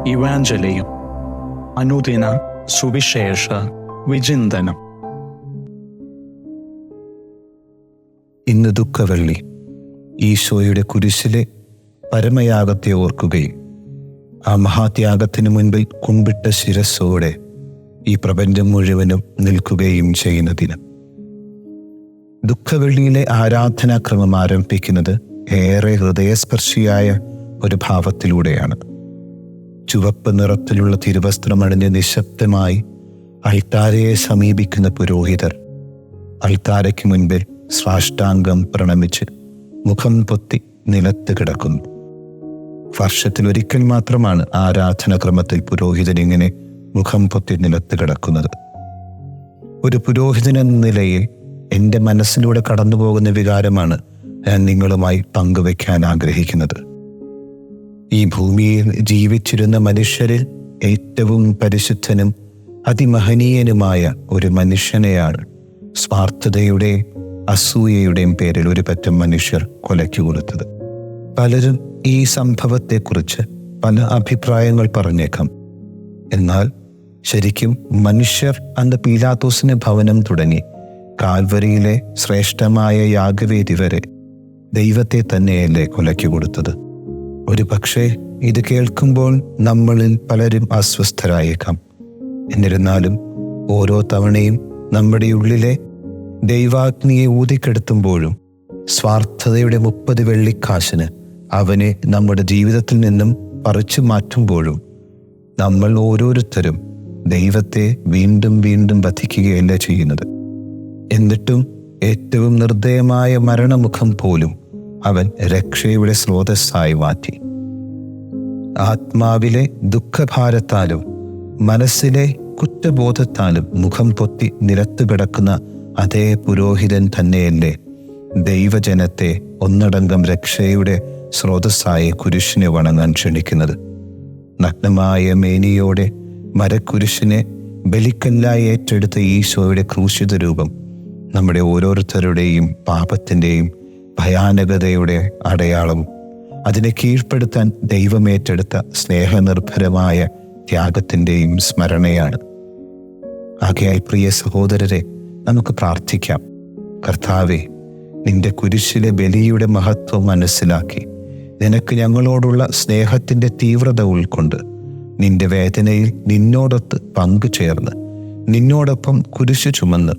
ഇവാഞ്ചലിയും അനുദിന സുവിശേഷ വിചിന്തനം. ഇന്ന് ദുഃഖവെള്ളി. ഈശോയുടെ കുരിശിലെ പരമയാഗത്തെ ഓർക്കുകയും ആ മഹാത്യാഗത്തിന് മുൻപിൽ കുമ്പിട്ട ശിരസ്സോടെ ഈ പ്രപഞ്ചം മുഴുവനും നിൽക്കുകയും ചെയ്യുന്ന ദിനം. ദുഃഖവെള്ളിയിലെ ആരാധനാക്രമം ആരംഭിക്കുന്നത് ഏറെ ഹൃദയസ്പർശിയായ ഒരു ഭാവത്തിലൂടെയാണ്. ചുവപ്പ് നിറത്തിലുള്ള തിരുവസ്ത്രമണിഞ്ഞ് നിശബ്ദമായി അൾത്താരയെ സമീപിക്കുന്ന പുരോഹിതർ അൾത്താരയ്ക്ക് മുൻപിൽ സാഷ്ടാംഗം പ്രണമിച്ച് മുഖം പൊത്തി നിലത്ത് കിടക്കുന്നു. വർഷത്തിലൊരിക്കൽ മാത്രമാണ് ആരാധനാക്രമത്തിൽ പുരോഹിതൻ ഇങ്ങനെ മുഖം പൊത്തി നിലത്ത് കിടക്കുന്നത്. ഒരു പുരോഹിതൻ എന്ന നിലയിൽ എൻ്റെ മനസ്സിലൂടെ കടന്നു പോകുന്ന വികാരമാണ് ഞാൻ നിങ്ങളുമായി പങ്കുവയ്ക്കാൻ ആഗ്രഹിക്കുന്നത്. ഈ ഭൂമിയിൽ ജീവിച്ചിരുന്ന മനുഷ്യരിൽ ഏറ്റവും പരിശുദ്ധനും അതിമഹനീയനുമായ ഒരു മനുഷ്യനെയാണ് സ്വാർത്ഥതയുടെ അസൂയയുടെയും പേരിൽ ഒരു പറ്റം മനുഷ്യർ കൊലയ്ക്ക് കൊടുത്തത്. പലരും ഈ സംഭവത്തെക്കുറിച്ച് പല അഭിപ്രായങ്ങൾ പറഞ്ഞേക്കാം. എന്നാൽ ശരിക്കും മനുഷ്യർ അന്ന് പീലാത്തോസിന്റെ ഭവനം തുടങ്ങി കാൽവരിയിലെ ശ്രേഷ്ഠമായ യാഗവേദി വരെ ദൈവത്തെ തന്നെയല്ലേ കൊലയ്ക്ക് കൊടുത്തത്? ഒരു പക്ഷേ ഇത് കേൾക്കുമ്പോൾ നമ്മളിൽ പലരും അസ്വസ്ഥരായേക്കാം. എന്നിരുന്നാലും ഓരോ തവണയും നമ്മുടെ ഉള്ളിലെ ദൈവാഗ്നിയെ ഊതിക്കെടുത്തുമ്പോഴും സ്വാർത്ഥതയുടെ 30 വെള്ളിക്കാശിന് അവനെ നമ്മുടെ ജീവിതത്തിൽ നിന്നും പറിച്ചു മാറ്റുമ്പോഴും നമ്മൾ ഓരോരുത്തരും ദൈവത്തെ വീണ്ടും വീണ്ടും വധിക്കുകയല്ല ചെയ്യുന്നത്. എന്നിട്ടും ഏറ്റവും നിർദ്ദയമായ മരണമുഖം പോലും അവൻ രക്ഷയുടെ സ്രോതസ്സായി മാറ്റി. ആത്മാവിലെ ദുഃഖഭാരത്താലും മനസ്സിലെ കുറ്റബോധത്താലും മുഖം പൊത്തി നിലത്ത് കിടക്കുന്ന അതേ പുരോഹിതൻ തന്നെയല്ലേ ദൈവജനത്തെ ഒന്നടങ്കം രക്ഷയുടെ സ്രോതസ്സായ കുരിശിനെ വണങ്ങാൻ ക്ഷണിക്കുന്നത്? നഗ്നമായ മേനിയോടെ മരക്കുരിശിനെ ബലിക്കല്ലായി ഏറ്റെടുത്ത ഈശോയുടെ ക്രൂശിത രൂപം നമ്മുടെ ഓരോരുത്തരുടെയും പാപത്തിൻ്റെയും ഭയാനകതയുടെ അടയാളവും അതിനെ കീഴ്പ്പെടുത്താൻ ദൈവമേറ്റെടുത്ത സ്നേഹനിർഭരമായ ത്യാഗത്തിൻ്റെയും സ്മരണയാണ്. ആകയാൽ പ്രിയ സഹോദരരെ, നമുക്ക് പ്രാർത്ഥിക്കാം. കർത്താവേ, നിന്റെ കുരിശിലെ ബലിയുടെ മഹത്വം മനസ്സിലാക്കി നിനക്ക് ഞങ്ങളോടുള്ള സ്നേഹത്തിൻ്റെ തീവ്രത ഉൾക്കൊണ്ട് നിന്റെ വേദനയിൽ നിന്നോടൊത്ത് പങ്കുചേർന്ന് നിന്നോടൊപ്പം കുരിശു ചുമന്ന്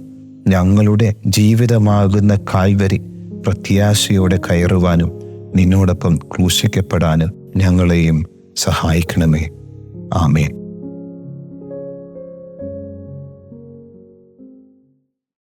ഞങ്ങളുടെ ജീവിതമാകുന്ന കാൽവരി പ്രത്യാശയോടെ കയറുവാനും നിന്നോടൊപ്പം ക്രൂശിക്കപ്പെടാനും ഞങ്ങളെയും സഹായിക്കണമേ. ആമേൻ.